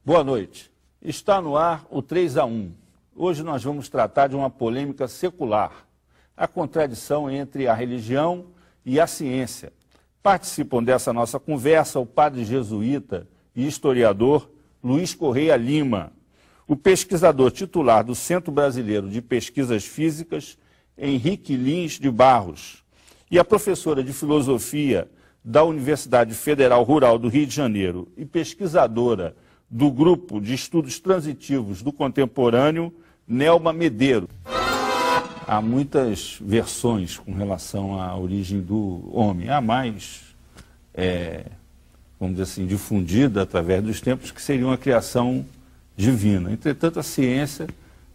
Boa noite. Está no ar o 3 a 1. Hoje nós vamos tratar de uma polêmica secular, a contradição entre a religião e a ciência. Participam dessa nossa conversa o padre jesuíta e historiador Luiz Correia Lima, o pesquisador titular do Centro Brasileiro de Pesquisas Físicas, Henrique Lins de Barros, e a professora de filosofia da Universidade Federal Rural do Rio de Janeiro e pesquisadora do Grupo de Estudos Transitivos do Contemporâneo, Nelma Medeiros. Há muitas versões com relação à origem do homem. Há mais, vamos dizer assim, difundida através dos tempos, que seria uma criação divina. Entretanto, a ciência,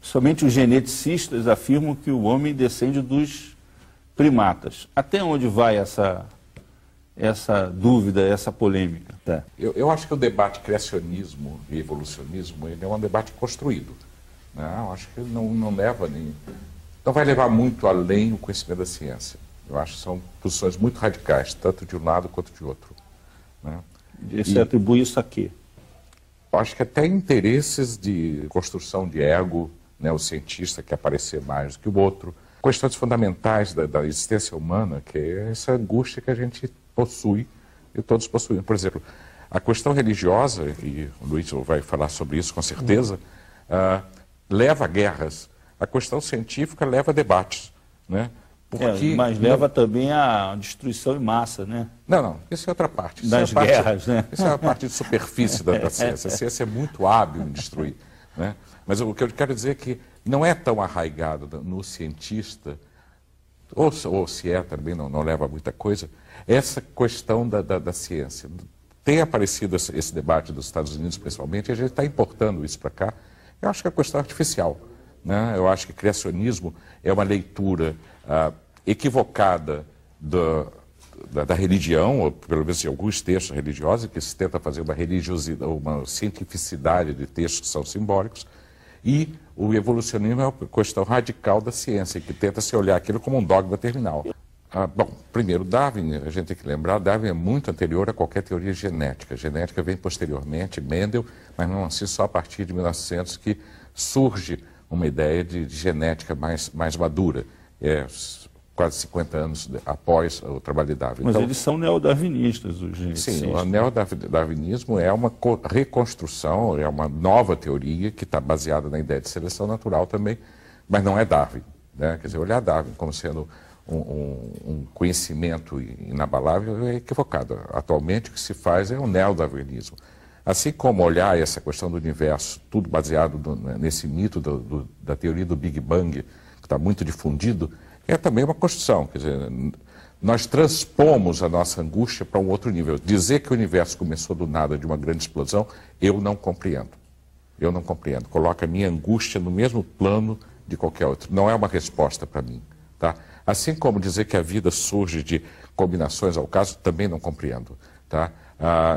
somente os geneticistas afirmam que o homem descende dos primatas. Até onde vai essa dúvida, essa polêmica? Tá. Eu acho que o debate criacionismo e evolucionismo ele é um debate construído. Né? Eu acho que não vai levar muito além o conhecimento da ciência. Eu acho que são posições muito radicais, tanto de um lado quanto de outro. Né? Você atribui isso a quê? Eu acho que até interesses de construção de ego, né? O cientista quer aparecer mais do que o outro. Questões fundamentais da existência humana, que é essa angústia que a gente possui e todos possuem. Por exemplo, a questão religiosa, e o Luiz vai falar sobre isso com certeza, leva a guerras. A questão científica leva a debates. Né? Porque, mas leva também à destruição em massa, né? Não, isso é outra parte. Das guerras, né? Isso é a parte de superfície da ciência. A ciência é muito hábil em destruir. Né? Mas o que eu quero dizer é que não é tão arraigado no cientista, ou se é também, não leva a muita coisa, essa questão da ciência. Tem aparecido esse debate dos Estados Unidos, principalmente, e a gente está importando isso para cá. Eu acho que é questão artificial. Né? Eu acho que criacionismo é uma leitura equivocada da religião, ou pelo menos de alguns textos religiosos, que se tenta fazer uma religiosidade, uma cientificidade de textos que são simbólicos, e o evolucionismo é uma questão radical da ciência, que tenta se olhar aquilo como um dogma terminal. Bom, primeiro, Darwin, a gente tem que lembrar, Darwin é muito anterior a qualquer teoria genética. A genética vem posteriormente, Mendel, mas não assim só a partir de 1900 que surge uma ideia de genética mais madura. Quase 50 anos após o trabalho de Darwin. Mas então, eles são neodarwinistas, os geneticistas. Sim, o neodarwinismo é uma reconstrução, é uma nova teoria que está baseada na ideia de seleção natural também, mas não é Darwin. Né? Quer dizer, olhar Darwin como sendo um conhecimento inabalável é equivocado. Atualmente o que se faz é o neodarwinismo. Assim como olhar essa questão do universo, tudo baseado nesse mito da teoria do Big Bang, que está muito difundido, é também uma construção. Quer dizer, nós transpomos a nossa angústia para um outro nível. Dizer que o universo começou do nada, de uma grande explosão, eu não compreendo. Eu não compreendo. Coloca a minha angústia no mesmo plano de qualquer outro. Não é uma resposta para mim. Tá? Assim como dizer que a vida surge de combinações ao caso, também não compreendo. Tá?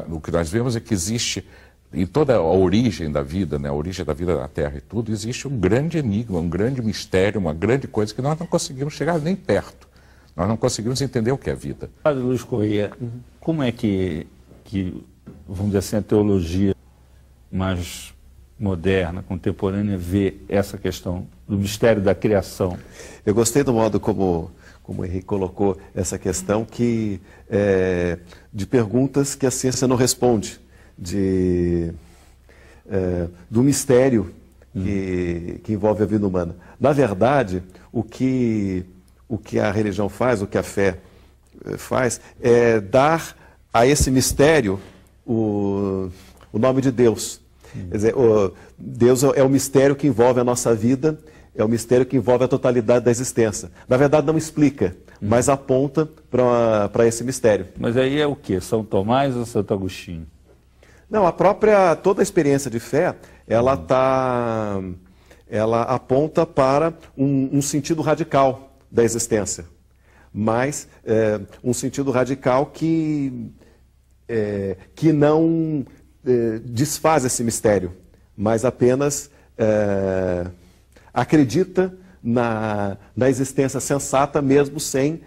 O que nós vemos é que existe, em toda a origem da vida, né, a origem da vida na Terra e tudo, existe um grande enigma, um grande mistério, uma grande coisa que nós não conseguimos chegar nem perto. Nós não conseguimos entender o que é vida. Padre Luiz Correia, como é que, vamos dizer assim, a teologia mais moderna, contemporânea, vê essa questão do mistério da criação? Eu gostei do modo como o Henrique colocou essa questão de perguntas que a ciência não responde, do mistério que envolve a vida humana. Na verdade, o que a religião faz, o que a fé faz, é dar a esse mistério o nome de Deus. Quer dizer, Deus é o mistério que envolve a nossa vida, é o mistério que envolve a totalidade da existência. Na verdade, não explica, mas aponta para esse mistério. Mas aí é o quê? São Tomás ou Santo Agostinho? Não, toda a experiência de fé, ela aponta para um sentido radical da existência, mas um sentido radical que não desfaz esse mistério, mas apenas acredita na existência sensata, mesmo sem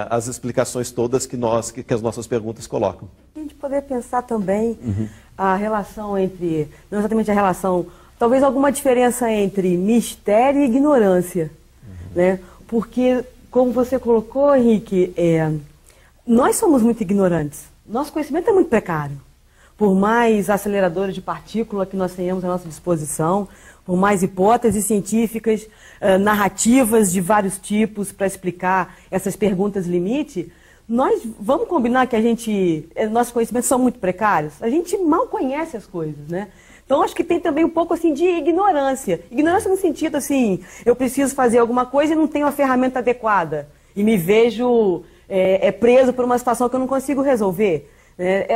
as explicações todas que as nossas perguntas colocam. A gente poder pensar também a relação entre, não exatamente a relação, talvez alguma diferença entre mistério e ignorância, né? Porque, como você colocou, Henrique, nós somos muito ignorantes. Nosso conhecimento é muito precário. Por mais aceleradores de partícula que nós tenhamos à nossa disposição, por mais hipóteses científicas, narrativas de vários tipos para explicar essas perguntas limite, nós vamos combinar que nossos conhecimentos são muito precários? A gente mal conhece as coisas, né? Então, acho que tem também um pouco assim de ignorância. Ignorância no sentido assim, eu preciso fazer alguma coisa e não tenho a ferramenta adequada. E me vejo preso por uma situação que eu não consigo resolver.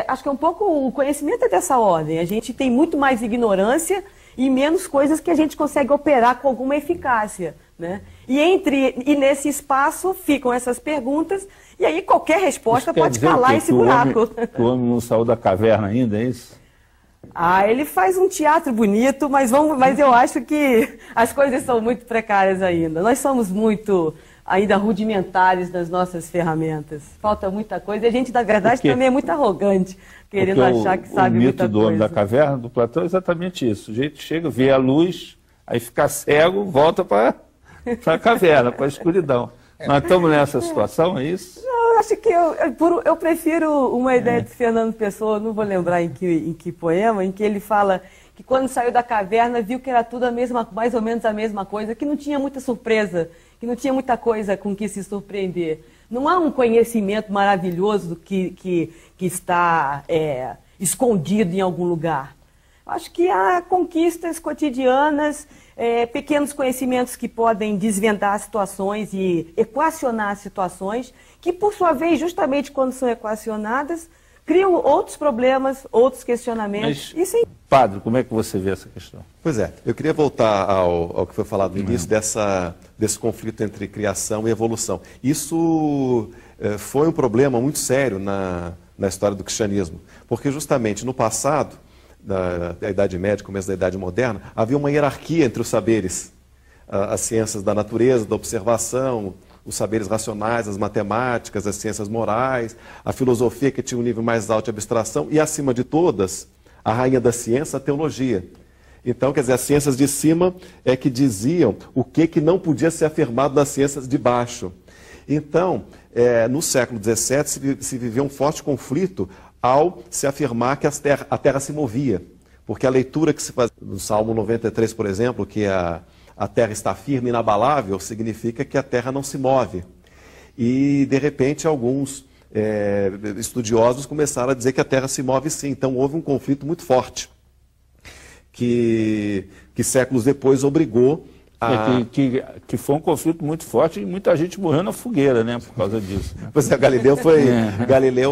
Acho que é um pouco, o conhecimento é dessa ordem. A gente tem muito mais ignorância e menos coisas que a gente consegue operar com alguma eficácia, né? E nesse espaço ficam essas perguntas, e aí qualquer resposta pode calar esse buraco. O homem não saiu da caverna ainda, é isso? Ele faz um teatro bonito, mas eu acho que as coisas são muito precárias ainda. Nós somos muito ainda rudimentares nas nossas ferramentas. Falta muita coisa. E a gente, na verdade, também é muito arrogante, querendo achar que sabe muita coisa. O mito do homem da caverna, do Platão, é exatamente isso. O jeito chega, vê a luz, aí fica cego, volta para a caverna, para a escuridão. Nós estamos nessa situação, é isso? Não, eu acho que eu prefiro uma ideia de Fernando Pessoa, não vou lembrar em que poema, em que ele fala que quando saiu da caverna viu que era tudo mais ou menos a mesma coisa, que não tinha muita surpresa, que não tinha muita coisa com que se surpreender. Não há um conhecimento maravilhoso que está escondido em algum lugar. Acho que há conquistas cotidianas, pequenos conhecimentos que podem desvendar situações e equacionar situações, que por sua vez, justamente quando são equacionadas, criam outros problemas, outros questionamentos. Padre, como é que você vê essa questão? Pois é, eu queria voltar ao que foi falado no início desse conflito entre criação e evolução. Isso foi um problema muito sério na história do cristianismo, porque justamente no passado, da Idade Média, começo da Idade Moderna, havia uma hierarquia entre os saberes, as ciências da natureza, da observação, os saberes racionais, as matemáticas, as ciências morais, a filosofia, que tinha um nível mais alto de abstração, e acima de todas, a rainha da ciência, a teologia. Então, quer dizer, as ciências de cima é que diziam o que não podia ser afirmado nas ciências de baixo. Então, no século XVII se viveu um forte conflito ao se afirmar que a Terra se movia. Porque a leitura que se faz no Salmo 93, por exemplo, que a Terra está firme e inabalável, significa que a Terra não se move. E, de repente, alguns estudiosos começaram a dizer que a Terra se move sim. Então, houve um conflito muito forte, que séculos depois obrigou que foi um conflito muito forte e muita gente morreu na fogueira, né, por causa disso. Né? Pois é, Galileu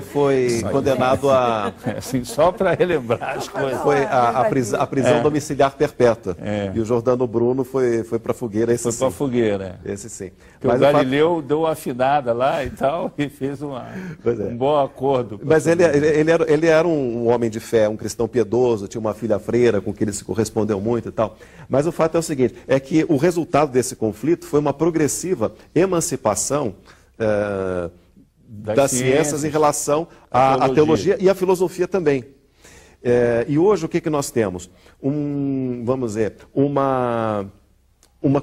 foi condenado a... Assim, só para relembrar as coisas. Foi a prisão domiciliar perpétua. E o Jordano Bruno foi para a fogueira. Esse foi para a fogueira. Esse sim. Mas o Galileu deu uma afinada lá e tal, e fez um bom acordo. Mas ele era um homem de fé, um cristão piedoso, tinha uma filha freira com quem ele se correspondeu muito e tal. Mas o fato é o seguinte, é que o resultado desse conflito foi uma progressiva emancipação das ciências em relação à teologia e à filosofia também. E hoje o que nós temos? Vamos dizer, uma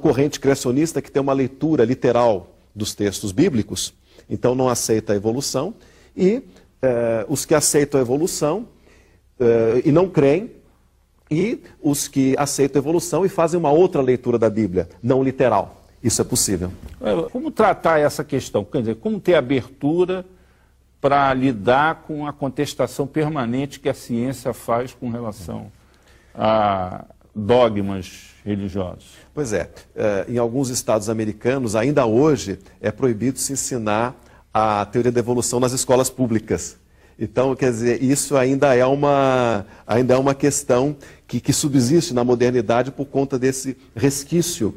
corrente criacionista que tem uma leitura literal dos textos bíblicos, então não aceita a evolução, e os que aceitam a evolução e não creem, e os que aceitam a evolução e fazem uma outra leitura da Bíblia, não literal. Isso é possível. Como tratar essa questão? Quer dizer, como ter abertura para lidar com a contestação permanente que a ciência faz com relação a dogmas religiosos? Pois é. Em alguns estados americanos, ainda hoje, é proibido se ensinar a teoria da evolução nas escolas públicas. Então, quer dizer, isso ainda é uma questão que subsiste na modernidade por conta desse resquício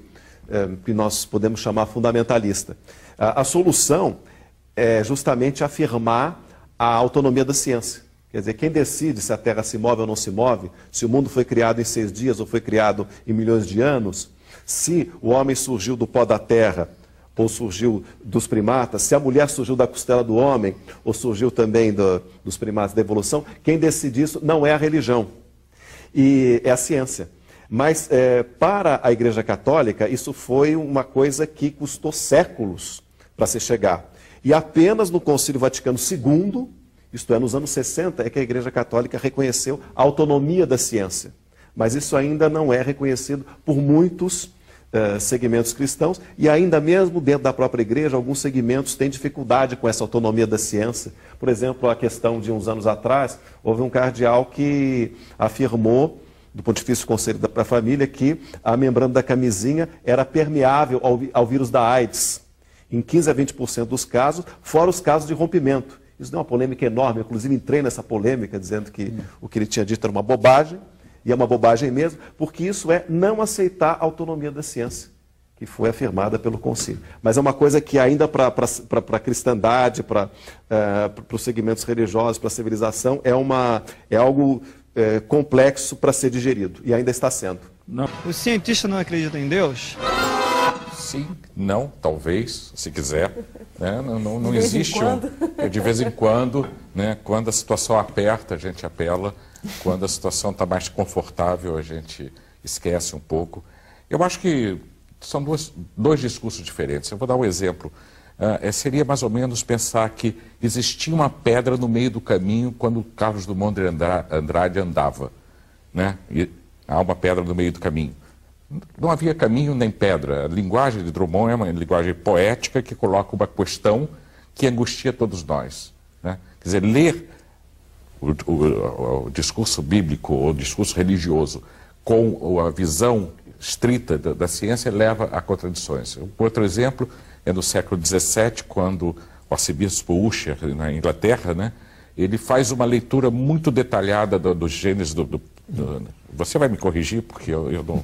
que nós podemos chamar fundamentalista. A solução é justamente afirmar a autonomia da ciência. Quer dizer, quem decide se a Terra se move ou não se move, se o mundo foi criado em 6 dias ou foi criado em milhões de anos, se o homem surgiu do pó da Terra ou surgiu dos primatas, se a mulher surgiu da costela do homem, ou surgiu também dos primatas da evolução, quem decide isso não é a religião, e é a ciência. Mas para a Igreja Católica, isso foi uma coisa que custou séculos para se chegar. E apenas no Concílio Vaticano II, isto é, nos anos 60, é que a Igreja Católica reconheceu a autonomia da ciência. Mas isso ainda não é reconhecido por muitos segmentos cristãos, e ainda mesmo dentro da própria igreja, alguns segmentos têm dificuldade com essa autonomia da ciência. Por exemplo, a questão de uns anos atrás, houve um cardeal que afirmou, do Pontifício Conselho da Família, que a membrana da camisinha era permeável ao vírus da AIDS, em 15 a 20% dos casos, fora os casos de rompimento. Isso deu uma polêmica enorme, inclusive entrei nessa polêmica, dizendo que o que ele tinha dito era uma bobagem, e é uma bobagem mesmo, porque isso é não aceitar a autonomia da ciência, que foi afirmada pelo Concílio. Mas é uma coisa que ainda para a cristandade, para os segmentos religiosos, para a civilização, é algo complexo para ser digerido, e ainda está sendo. Não. O cientista não acredita em Deus? Sim, não, talvez, se quiser. Né? Não existe de vez em quando, né? Quando a situação aperta, a gente apela. Quando a situação está mais confortável, a gente esquece um pouco. Eu acho que são dois discursos diferentes. Eu vou dar um exemplo. Seria mais ou menos pensar que existia uma pedra no meio do caminho quando Carlos Drummond de Andrade andava. Né? E há uma pedra no meio do caminho. Não havia caminho nem pedra. A linguagem de Drummond é uma linguagem poética que coloca uma questão que angustia todos nós. Né? Quer dizer, ler o discurso bíblico ou o discurso religioso com a visão estrita da ciência leva a contradições. Outro exemplo é no século XVII, quando o arcebispo Usher, na Inglaterra, né, ele faz uma leitura muito detalhada dos genes você vai me corrigir, porque eu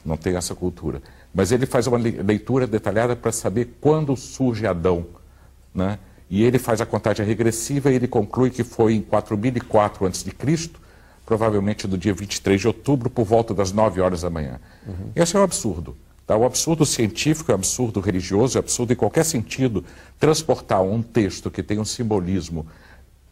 não tenho essa cultura, mas ele faz uma leitura detalhada para saber quando surge Adão, né? E ele faz a contagem regressiva e ele conclui que foi em 4004 a.C., provavelmente no dia 23 de outubro, por volta das 9 horas da manhã. Esse é um absurdo. Tá? O absurdo científico, o absurdo religioso, o absurdo em qualquer sentido, transportar um texto que tem um simbolismo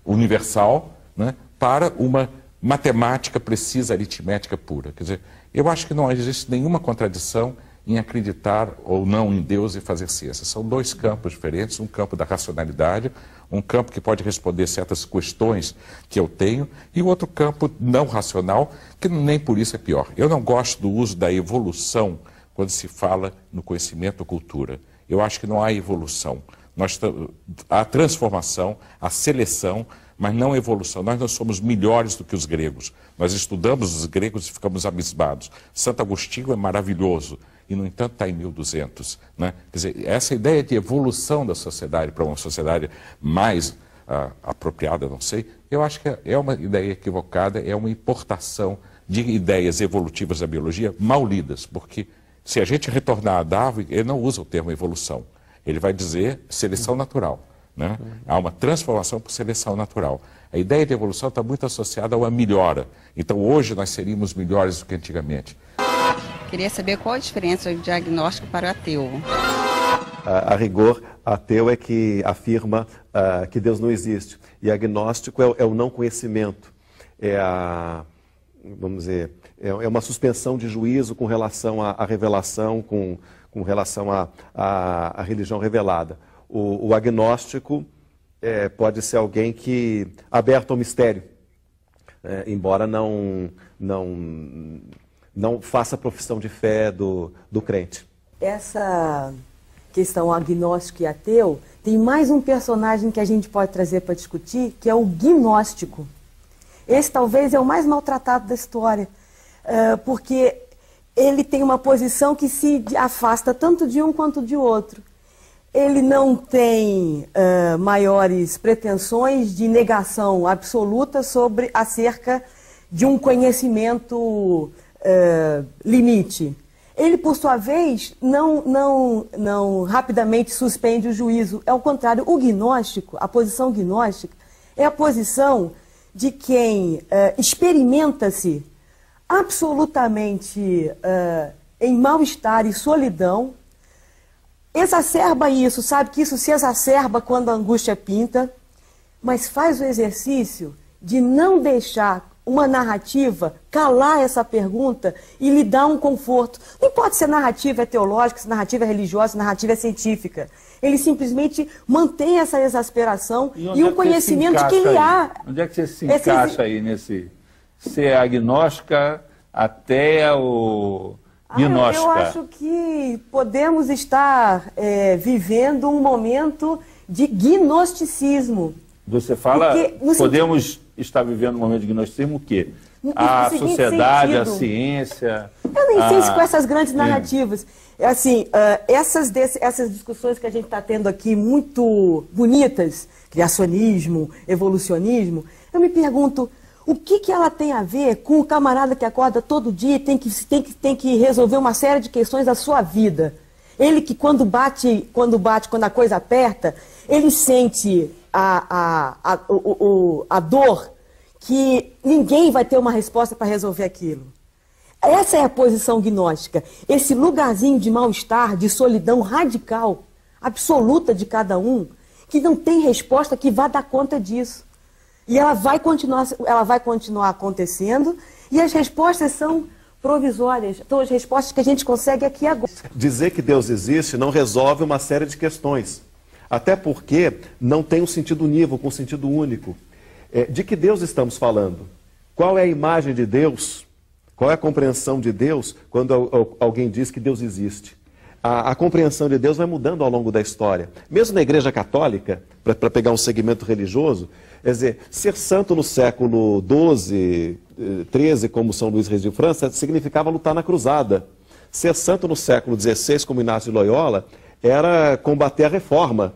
universal, né, para uma matemática precisa, aritmética pura. Quer dizer, eu acho que não existe nenhuma contradição em acreditar ou não em Deus e fazer ciência. São dois campos diferentes, um campo da racionalidade, um campo que pode responder certas questões que eu tenho, e o outro campo não racional, que nem por isso é pior. Eu não gosto do uso da evolução quando se fala no conhecimento ou cultura. Eu acho que não há evolução. Há transformação, há seleção, mas não evolução. Nós não somos melhores do que os gregos. Nós estudamos os gregos e ficamos abismados. Santo Agostinho é maravilhoso, e, no entanto, está em 1200. Né? Quer dizer, essa ideia de evolução da sociedade para uma sociedade mais apropriada, não sei, eu acho que é uma ideia equivocada, é uma importação de ideias evolutivas da biologia mal lidas, porque se a gente retornar a Darwin, ele não usa o termo evolução, ele vai dizer seleção natural. Né? Há uma transformação por seleção natural. A ideia de evolução está muito associada a uma melhora. Então, hoje, nós seríamos melhores do que antigamente. Queria saber qual a diferença do diagnóstico para o ateu. A rigor, ateu é que afirma que Deus não existe. E agnóstico é o não conhecimento. Vamos dizer, é uma suspensão de juízo com relação à revelação, com relação à religião revelada. O agnóstico pode ser alguém que aberto ao mistério, embora não faça profissão de fé do crente. Essa questão agnóstico e ateu, tem mais um personagem que a gente pode trazer para discutir, que é o gnóstico. Esse talvez é o mais maltratado da história, porque ele tem uma posição que se afasta tanto de um quanto de outro. Ele não tem maiores pretensões de negação absoluta acerca de um conhecimento limite. Ele, por sua vez, não rapidamente suspende o juízo. Ao contrário, o gnóstico, a posição gnóstica, é a posição de quem experimenta-se absolutamente em mal-estar e solidão, exacerba isso, sabe que isso se exacerba quando a angústia pinta, mas faz o exercício de não deixar uma narrativa calar essa pergunta e lhe dar um conforto. Não importa se a narrativa é teológica, se a narrativa é religiosa, se a narrativa é científica. Ele simplesmente mantém essa exasperação e um conhecimento de que ele há. Onde é que você se encaixa aí nesse ser agnóstica até o gnóstica? Eu acho que podemos estar vivendo um momento de gnosticismo. Você fala, podemos estar vivendo um momento de gnosticismo o quê? A sociedade, a ciência... Eu nem sei se com essas grandes narrativas. Assim, essas discussões que a gente está tendo aqui, muito bonitas, criacionismo, evolucionismo, eu me pergunto, o que ela tem a ver com o camarada que acorda todo dia e tem que resolver uma série de questões da sua vida? Ele que quando a coisa aperta, ele sente a dor que ninguém vai ter uma resposta para resolver aquilo. Essa é a posição gnóstica, esse lugarzinho de mal-estar, de solidão radical, absoluta de cada um, que não tem resposta que vá dar conta disso. E ela vai continuar acontecendo, e as respostas são provisórias, são as respostas que a gente consegue aqui agora. Dizer que Deus existe não resolve uma série de questões, até porque não tem um sentido unívoco, um sentido único. De que Deus estamos falando? Qual é a imagem de Deus? Qual é a compreensão de Deus quando alguém diz que Deus existe? A compreensão de Deus vai mudando ao longo da história. Mesmo na Igreja Católica, para pegar um segmento religioso, quer dizer, ser santo no século XII, XIII, como São Luís Reis de França, significava lutar na cruzada. Ser santo no século XVI, como Inácio de Loyola, era combater a reforma,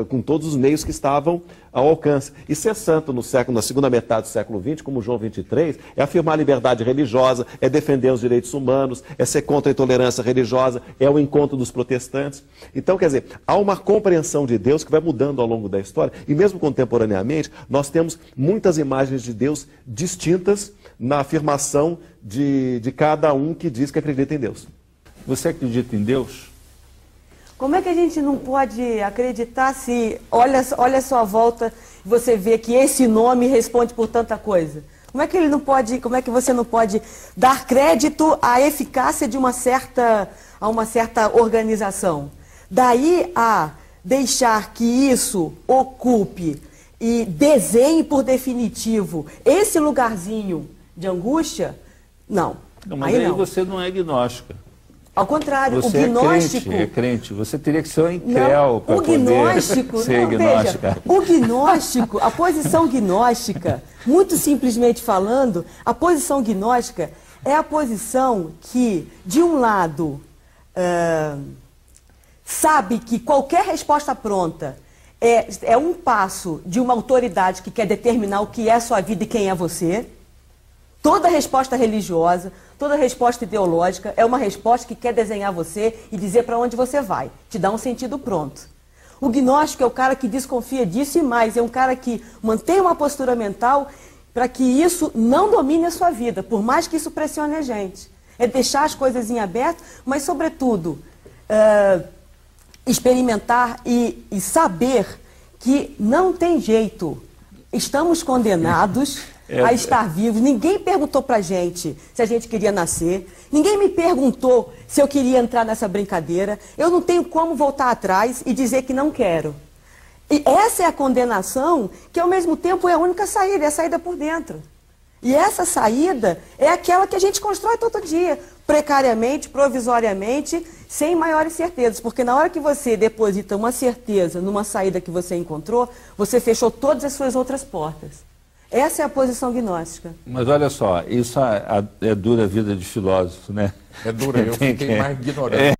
com todos os meios que estavam ao alcance. E ser santo na segunda metade do século XX, como João XXIII, é afirmar a liberdade religiosa, é defender os direitos humanos, é ser contra a intolerância religiosa, é o encontro dos protestantes. Então, quer dizer, há uma compreensão de Deus que vai mudando ao longo da história, e mesmo contemporaneamente, nós temos muitas imagens de Deus distintas na afirmação de cada um que diz que acredita em Deus. Você acredita em Deus? Como é que a gente não pode acreditar se olha só a volta e você vê que esse nome responde por tanta coisa? Como é que você não pode dar crédito à eficácia de uma certa organização? Daí a deixar que isso ocupe e desenhe por definitivo esse lugarzinho de angústia, não. Mas aí você não é agnóstica. Ao contrário, você o gnóstico... é crente. Você teria que ser um incréu para poder ser gnóstica. Veja, o gnóstico, a posição gnóstica, muito simplesmente falando, a posição gnóstica é a posição que, de um lado, sabe que qualquer resposta pronta é um passo de uma autoridade que quer determinar o que é a sua vida e quem é você. Toda resposta religiosa, toda resposta ideológica é uma resposta que quer desenhar você e dizer para onde você vai, te dá um sentido pronto. O gnóstico é o cara que desconfia disso e mais, é um cara que mantém uma postura mental para que isso não domine a sua vida, por mais que isso pressione a gente. É deixar as coisas em aberto, mas, sobretudo, experimentar e saber que não tem jeito. Estamos condenados a estar vivos. Ninguém perguntou pra gente se a gente queria nascer. Ninguém me perguntou se eu queria entrar nessa brincadeira. Eu não tenho como voltar atrás e dizer que não quero. E essa é a condenação que, ao mesmo tempo, é a única saída, é a saída por dentro. E essa saída é aquela que a gente constrói todo dia, precariamente, provisoriamente, sem maiores certezas. Porque na hora que você deposita uma certeza numa saída que você encontrou, você fechou todas as suas outras portas. Essa é a posição gnóstica. Mas olha só, isso é dura vida de filósofo, né? É dura, eu fiquei mais ignorante.